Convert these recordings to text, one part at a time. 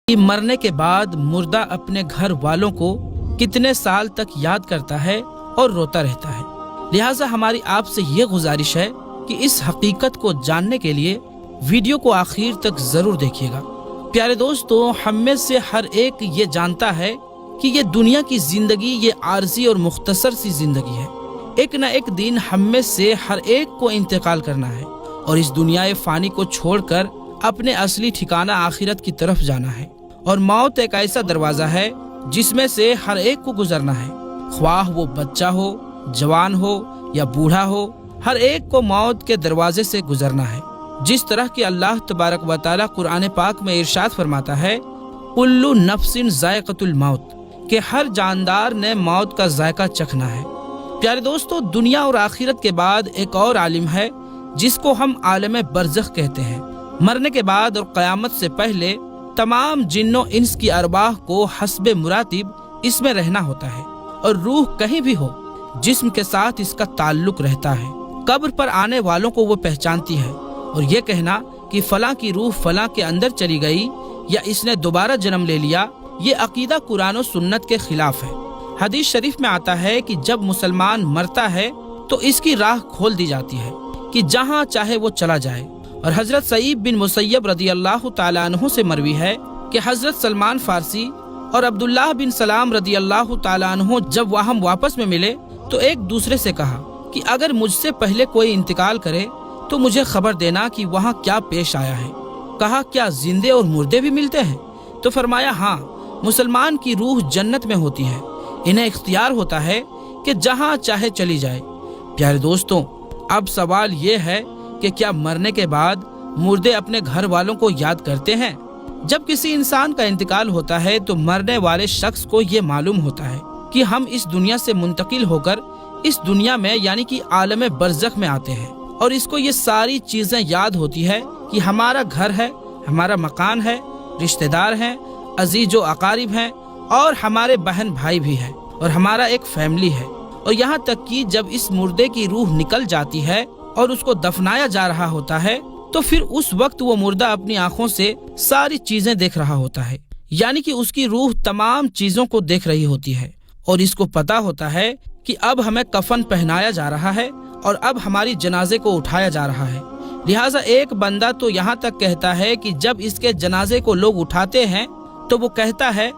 کہ مرنے کے بعد مردہ اپنے گھر والوں کو کتنے سال تک یاد کرتا ہے اور روتا رہتا ہے۔ لہٰذا ہماری آپ سے یہ گزارش ہے کہ اس حقیقت کو جاننے کے لیے ویڈیو کو آخر تک ضرور دیکھیے گا۔ پیارے دوستو، ہم میں سے ہر ایک یہ جانتا ہے کہ یہ دنیا کی زندگی یہ عارضی اور مختصر سی زندگی ہے۔ ایک نہ ایک دن ہم میں سے ہر ایک کو انتقال کرنا ہے اور اس دنیا فانی کو چھوڑ کر اپنے اصلی ٹھکانہ آخرت کی طرف جانا ہے۔ اور موت ایک ایسا دروازہ ہے جس میں سے ہر ایک کو گزرنا ہے، خواہ وہ بچہ ہو، جوان ہو یا بوڑھا ہو، ہر ایک کو موت کے دروازے سے گزرنا ہے۔ جس طرح کہ اللہ تبارک و تعالی قرآن پاک میں ارشاد فرماتا ہے، کل نفس ذائقۃ الموت، کہ ہر جاندار نے موت کا ذائقہ چکھنا ہے۔ پیارے دوستو، دنیا اور آخرت کے بعد ایک اور عالم ہے جس کو ہم عالم برزخ کہتے ہیں۔ مرنے کے بعد اور قیامت سے پہلے تمام جن و انس کی ارواح کو حسب مراتب اس میں رہنا ہوتا ہے، اور روح کہیں بھی ہو جسم کے ساتھ اس کا تعلق رہتا ہے۔ قبر پر آنے والوں کو وہ پہچانتی ہے، اور یہ کہنا کہ فلاں کی روح فلاں کے اندر چلی گئی یا اس نے دوبارہ جنم لے لیا، یہ عقیدہ قرآن و سنت کے خلاف ہے۔ حدیث شریف میں آتا ہے کہ جب مسلمان مرتا ہے تو اس کی راہ کھول دی جاتی ہے کہ جہاں چاہے وہ چلا جائے۔ اور حضرت سعید بن مسیب رضی اللہ تعالیٰ عنہ سے مروی ہے کہ حضرت سلمان فارسی اور عبداللہ بن سلام رضی اللہ تعالیٰ عنہ جب وہاں واپس میں ملے تو ایک دوسرے سے کہا کہ اگر مجھ سے پہلے کوئی انتقال کرے تو مجھے خبر دینا کہ وہاں کیا پیش آیا ہے۔ کہا، کیا زندے اور مردے بھی ملتے ہیں؟ تو فرمایا، ہاں، مسلمان کی روح جنت میں ہوتی ہے، انہیں اختیار ہوتا ہے کہ جہاں چاہے چلی جائے۔ پیارے دوستوں، اب سوال یہ ہے کہ کیا مرنے کے بعد مردے اپنے گھر والوں کو یاد کرتے ہیں؟ جب کسی انسان کا انتقال ہوتا ہے تو مرنے والے شخص کو یہ معلوم ہوتا ہے کہ ہم اس دنیا سے منتقل ہو کر اس دنیا میں یعنی کہ عالم برزخ میں آتے ہیں، اور اس کو یہ ساری چیزیں یاد ہوتی ہے کہ ہمارا گھر ہے، ہمارا مکان ہے، رشتہ دار ہیں، عزیز و اقارب ہیں، اور ہمارے بہن بھائی بھی ہیں، اور ہمارا ایک فیملی ہے۔ اور یہاں تک کہ جب اس مردے کی روح نکل جاتی ہے اور اس کو دفنایا جا رہا ہوتا ہے تو پھر اس وقت وہ مردہ اپنی آنکھوں سے ساری چیزیں دیکھ رہا ہوتا ہے، یعنی کہ اس کی روح تمام چیزوں کو دیکھ رہی ہوتی ہے، اور اس کو پتا ہوتا ہے کہ اب ہمیں کفن پہنایا جا رہا ہے اور اب ہماری جنازے کو اٹھایا جا رہا ہے۔ لہٰذا ایک بندہ تو یہاں تک کہتا ہے کہ جب اس کے جنازے کو لوگ اٹھاتے ہیں تو وہ کہتا ہے،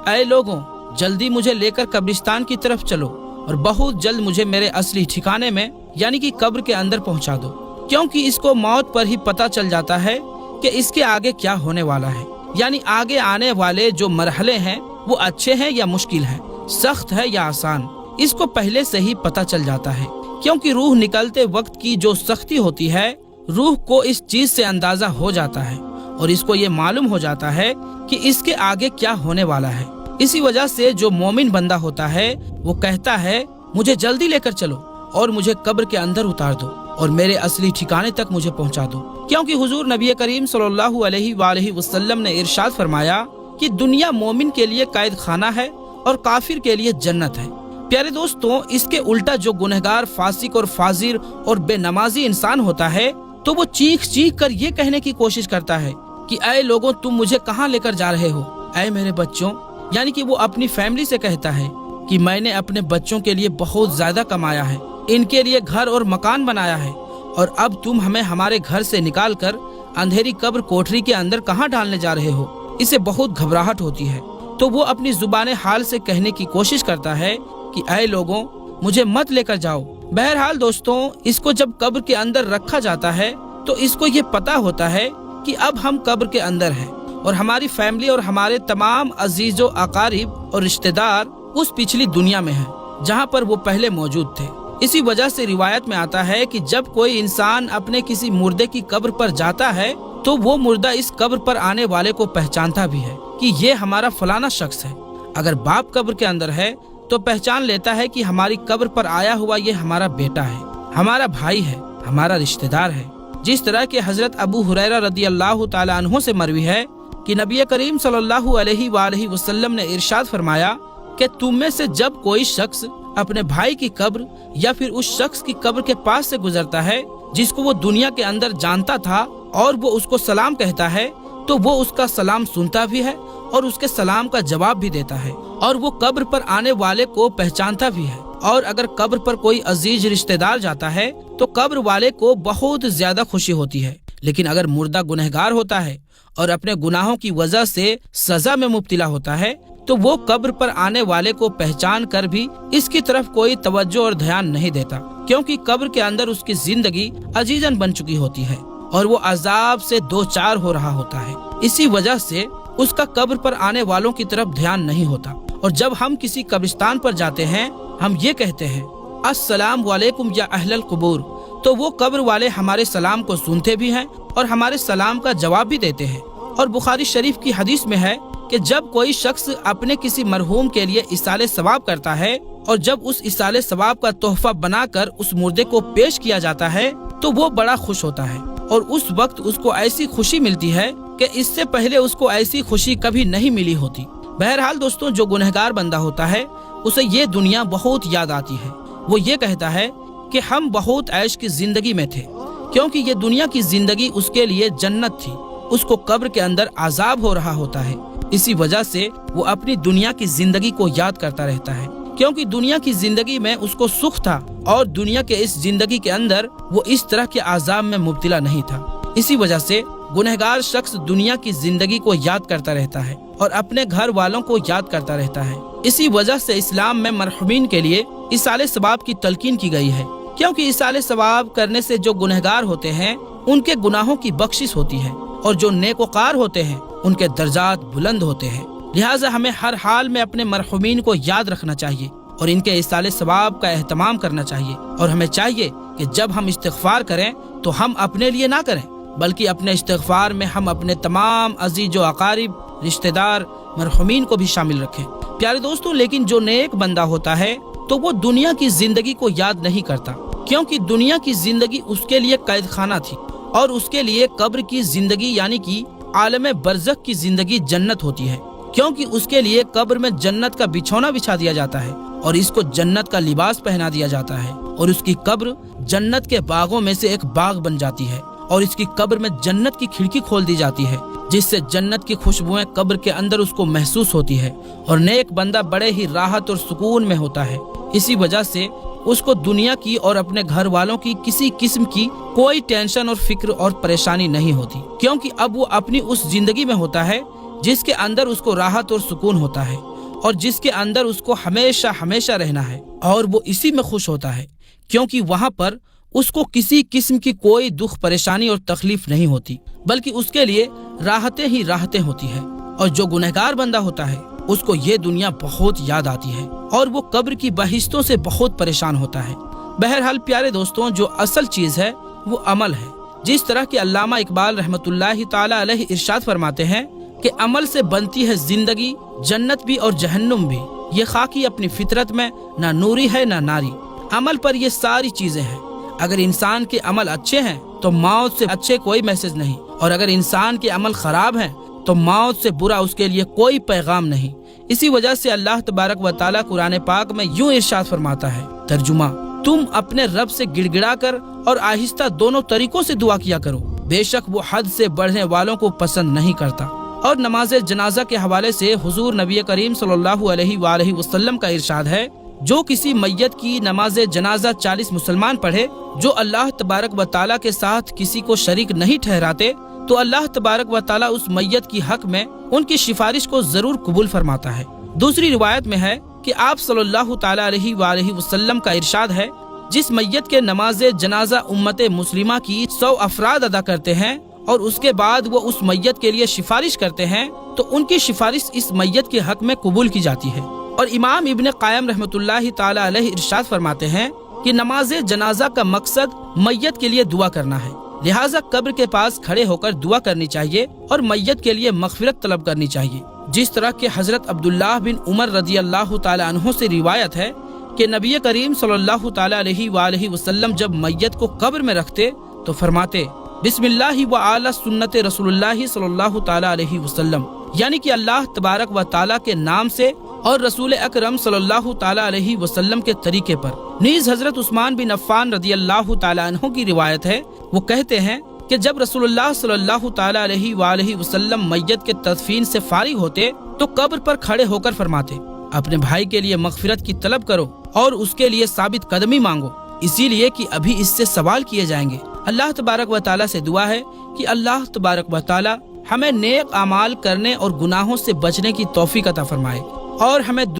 اے لوگوں، جلدی مجھے لے کر قبرستان کی طرف چلو اور بہت جلد مجھے میرے اصلی ٹھکانے میں یعنی کہ قبر کے اندر پہنچا دو، کیونکہ اس کو موت پر ہی پتہ چل جاتا ہے کہ اس کے آگے کیا ہونے والا ہے، یعنی آگے آنے والے جو مرحلے ہیں وہ اچھے ہیں یا مشکل ہیں، سخت ہے یا آسان، اس کو پہلے سے ہی پتہ چل جاتا ہے۔ کیونکہ روح نکلتے وقت کی جو سختی ہوتی ہے، روح کو اس چیز سے اندازہ ہو جاتا ہے اور اس کو یہ معلوم ہو جاتا ہے کہ اس کے آگے کیا ہونے والا ہے۔ اسی وجہ سے جو مومن بندہ ہوتا ہے وہ کہتا ہے، مجھے جلدی لے کر چلو اور مجھے قبر کے اندر اتار دو اور میرے اصلی ٹھکانے تک مجھے پہنچا دو، کیونکہ حضور نبی کریم صلی اللہ علیہ وآلہ وسلم نے ارشاد فرمایا کہ دنیا مومن کے لیے قید خانہ ہے اور کافر کے لیے جنت ہے۔ پیارے دوستوں، اس کے الٹا جو گنہگار، فاسق اور فاجر اور بے نمازی انسان ہوتا ہے تو وہ چیخ چیخ کر یہ کہنے کی کوشش کرتا ہے کہ اے لوگوں، تم مجھے کہاں لے کر جا رہے ہو؟ اے میرے بچوں، یعنی کہ وہ اپنی فیملی سے کہتا ہے کہ میں نے اپنے بچوں کے لیے بہت زیادہ کمایا ہے، ان کے لیے گھر اور مکان بنایا ہے، اور اب تم ہمیں ہمارے گھر سے نکال کر اندھیری قبر کوٹری کے اندر کہاں ڈالنے جا رہے ہو؟ اسے بہت گھبراہٹ ہوتی ہے تو وہ اپنی زبان حال سے کہنے کی کوشش کرتا ہے کہ اے لوگوں، مجھے مت لے کر جاؤ۔ بہرحال دوستوں، اس کو جب قبر کے اندر رکھا جاتا ہے تو اس کو یہ پتا ہوتا ہے کہ اب ہم قبر کے اندر ہیں اور ہماری فیملی اور ہمارے تمام عزیز و اقارب اور رشتہ دار اس پچھلی دنیا میں ہیں جہاں پر وہ پہلے موجود تھے۔ اسی وجہ سے روایت میں آتا ہے کہ جب کوئی انسان اپنے کسی مردے کی قبر پر جاتا ہے تو وہ مردہ اس قبر پر آنے والے کو پہچانتا بھی ہے کہ یہ ہمارا فلانا شخص ہے۔ اگر باپ قبر کے اندر ہے تو پہچان لیتا ہے کہ ہماری قبر پر آیا ہوا یہ ہمارا بیٹا ہے، ہمارا بھائی ہے، ہمارا رشتہ دار ہے۔ جس طرح کہ حضرت ابو ہریرہ رضی اللہ تعالی عنہ سے مروی ہے کہ نبی کریم صلی اللہ علیہ وآلہ وسلم نے ارشاد فرمایا کہ تم میں سے جب کوئی شخص اپنے بھائی کی قبر یا پھر اس شخص کی قبر کے پاس سے گزرتا ہے جس کو وہ دنیا کے اندر جانتا تھا اور وہ اس کو سلام کہتا ہے تو وہ اس کا سلام سنتا بھی ہے اور اس کے سلام کا جواب بھی دیتا ہے، اور وہ قبر پر آنے والے کو پہچانتا بھی ہے۔ اور اگر قبر پر کوئی عزیز رشتہ دار جاتا ہے تو قبر والے کو بہت زیادہ خوشی ہوتی ہے، لیکن اگر مردہ گنہگار ہوتا ہے اور اپنے گناہوں کی وجہ سے سزا میں مبتلا ہوتا ہے تو وہ قبر پر آنے والے کو پہچان کر بھی اس کی طرف کوئی توجہ اور دھیان نہیں دیتا، کیونکہ قبر کے اندر اس کی زندگی عزیزاً بن چکی ہوتی ہے اور وہ عذاب سے دوچار ہو رہا ہوتا ہے۔ اسی وجہ سے اس کا قبر پر آنے والوں کی طرف دھیان نہیں ہوتا۔ اور جب ہم کسی قبرستان پر جاتے ہیں ہم یہ کہتے ہیں السلام علیکم یا اہل القبور، تو وہ قبر والے ہمارے سلام کو سنتے بھی ہیں اور ہمارے سلام کا جواب بھی دیتے ہیں۔ اور بخاری شریف کی حدیث میں ہے کہ جب کوئی شخص اپنے کسی مرحوم کے لیے ایصال ثواب کرتا ہے اور جب اس ایصال ثواب کا تحفہ بنا کر اس مردے کو پیش کیا جاتا ہے تو وہ بڑا خوش ہوتا ہے، اور اس وقت اس کو ایسی خوشی ملتی ہے کہ اس سے پہلے اس کو ایسی خوشی کبھی نہیں ملی ہوتی۔ بہرحال دوستوں، جو گنہگار بندہ ہوتا ہے اسے یہ دنیا بہت یاد آتی ہے۔ وہ یہ کہتا ہے کہ ہم بہت عیش کی زندگی میں تھے، کیونکہ یہ دنیا کی زندگی اس کے لیے جنت تھی۔ اس کو قبر کے اندر عذاب ہو رہا ہوتا ہے، اسی وجہ سے وہ اپنی دنیا کی زندگی کو یاد کرتا رہتا ہے، کیونکہ دنیا کی زندگی میں اس کو سکھ تھا اور دنیا کے اس زندگی کے اندر وہ اس طرح کے عذاب میں مبتلا نہیں تھا۔ اسی وجہ سے گنہگار شخص دنیا کی زندگی کو یاد کرتا رہتا ہے اور اپنے گھر والوں کو یاد کرتا رہتا ہے۔ اسی وجہ سے اسلام میں مرحومین کے لیے ایصال ثواب کی تلقین کی گئی ہے، کیونکہ ایصال ثواب کرنے سے جو گنہگار ہوتے ہیں ان کے گناہوں کی بخشش ہوتی ہے، اور جو نیکوکار ہوتے ہیں ان کے درجات بلند ہوتے ہیں۔ لہٰذا ہمیں ہر حال میں اپنے مرحومین کو یاد رکھنا چاہیے اور ان کے ایصال ثواب کا اہتمام کرنا چاہیے، اور ہمیں چاہیے کہ جب ہم استغفار کریں تو ہم اپنے لیے نہ کریں بلکہ اپنے استغفار میں ہم اپنے تمام عزیز و اقارب، رشتہ دار، مرحومین کو بھی شامل رکھیں۔ پیارے دوستوں، لیکن جو نیک بندہ ہوتا ہے تو وہ دنیا کی زندگی کو یاد نہیں کرتا، کیونکہ دنیا کی زندگی اس کے لیے قید خانہ تھی، اور اس کے لیے قبر کی زندگی یعنی کہ عالم برزخ کی زندگی جنت ہوتی ہے، کیونکہ اس کے لیے قبر میں جنت کا بچھونا بچھا دیا جاتا ہے اور اس کو جنت کا لباس پہنا دیا جاتا ہے، اور اس کی قبر جنت کے باغوں میں سے ایک باغ بن جاتی ہے، اور اس کی قبر میں جنت کی کھڑکی کھول دی جاتی ہے جس سے جنت کی خوشبوئیں قبر کے اندر اس کو محسوس ہوتی ہے، اور نیک بندہ بڑے ہی راحت اور سکون میں ہوتا ہے۔ اسی وجہ سے اس کو دنیا کی اور اپنے گھر والوں کی کسی قسم کی کوئی ٹینشن اور فکر اور پریشانی نہیں ہوتی، کیونکہ اب وہ اپنی اس زندگی میں ہوتا ہے جس کے اندر اس کو راحت اور سکون ہوتا ہے، اور جس کے اندر اس کو ہمیشہ ہمیشہ رہنا ہے، اور وہ اسی میں خوش ہوتا ہے، کیونکہ وہاں پر اس کو کسی قسم کی کوئی دکھ پریشانی اور تکلیف نہیں ہوتی، بلکہ اس کے لیے راحتیں ہی راحتیں ہوتی ہے۔ اور جو گنہگار بندہ ہوتا ہے اس کو یہ دنیا بہت یاد آتی ہے اور وہ قبر کی بہشتوں سے بہت پریشان ہوتا ہے۔ بہرحال پیارے دوستوں، جو اصل چیز ہے وہ عمل ہے، جس طرح کہ علامہ اقبال رحمۃ اللہ تعالی علیہ ارشاد فرماتے ہیں کہ عمل سے بنتی ہے زندگی، جنت بھی اور جہنم بھی، یہ خاکی اپنی فطرت میں نہ نوری ہے نہ ناری۔ عمل پر یہ ساری چیزیں ہیں۔ اگر انسان کے عمل اچھے ہیں تو موت سے اچھے کوئی میسج نہیں، اور اگر انسان کے عمل خراب ہیں تو موت سے برا اس کے لیے کوئی پیغام نہیں۔ اسی وجہ سے اللہ تبارک و تعالیٰ قرآن پاک میں یوں ارشاد فرماتا ہے، ترجمہ: تم اپنے رب سے گڑ گڑا کر اور آہستہ دونوں طریقوں سے دعا کیا کرو، بے شک وہ حد سے بڑھنے والوں کو پسند نہیں کرتا۔ اور نماز جنازہ کے حوالے سے حضور نبی کریم صلی اللہ علیہ وآلہ وسلم کا ارشاد ہے، جو کسی میت کی نماز جنازہ 40 مسلمان پڑھے جو اللہ تبارک و تعالیٰ کے ساتھ کسی کو شریک نہیں ٹھہراتے، تو اللہ تبارک و تعالیٰ اس میت کی حق میں ان کی سفارش کو ضرور قبول فرماتا ہے۔ دوسری روایت میں ہے کہ آپ صلی اللہ تعالیٰ علیہ وآلہ وسلم کا ارشاد ہے، جس میت کے نماز جنازہ امت مسلمہ کی 100 افراد ادا کرتے ہیں اور اس کے بعد وہ اس میت کے لیے سفارش کرتے ہیں تو ان کی سفارش اس میت کے حق میں قبول کی جاتی ہے۔ اور امام ابن قیم رحمۃ اللہ تعالی علیہ ارشاد فرماتے ہیں کہ نماز جنازہ کا مقصد میت کے لیے دعا کرنا ہے، لہٰذا قبر کے پاس کھڑے ہو کر دعا کرنی چاہیے اور میت کے لیے مغفرت طلب کرنی چاہیے۔ جس طرح کہ حضرت عبداللہ بن عمر رضی اللہ تعالی عنہ سے روایت ہے کہ نبی کریم صلی اللہ تعالی علیہ وآلہ وسلم جب میت کو قبر میں رکھتے تو فرماتے، بسم اللہ وعلی سنت رسول اللہ صلی اللہ تعالی علیہ وسلم، یعنی کہ اللہ تبارک و تعالی کے نام سے اور رسول اکرم صلی اللہ تعالی علیہ وسلم کے طریقے پر۔ نیز حضرت عثمان بن عفان رضی اللہ تعالی عنہ کی روایت ہے، وہ کہتے ہیں کہ جب رسول اللہ صلی اللہ تعالی علیہ وآلہ وسلم میت کے تدفین سے فارغ ہوتے تو قبر پر کھڑے ہو کر فرماتے اپنے بھائی کے لیے مغفرت کی طلب کرو اور اس کے لیے ثابت قدمی مانگو، اسی لیے کہ ابھی اس سے سوال کیے جائیں گے۔ اللہ تبارک و تعالیٰ سے دعا ہے کہ اللہ تبارک و تعالیٰ ہمیں نیک اعمال کرنے اور گناہوں سے بچنے کی توفیق عطا فرمائے اور ہمیں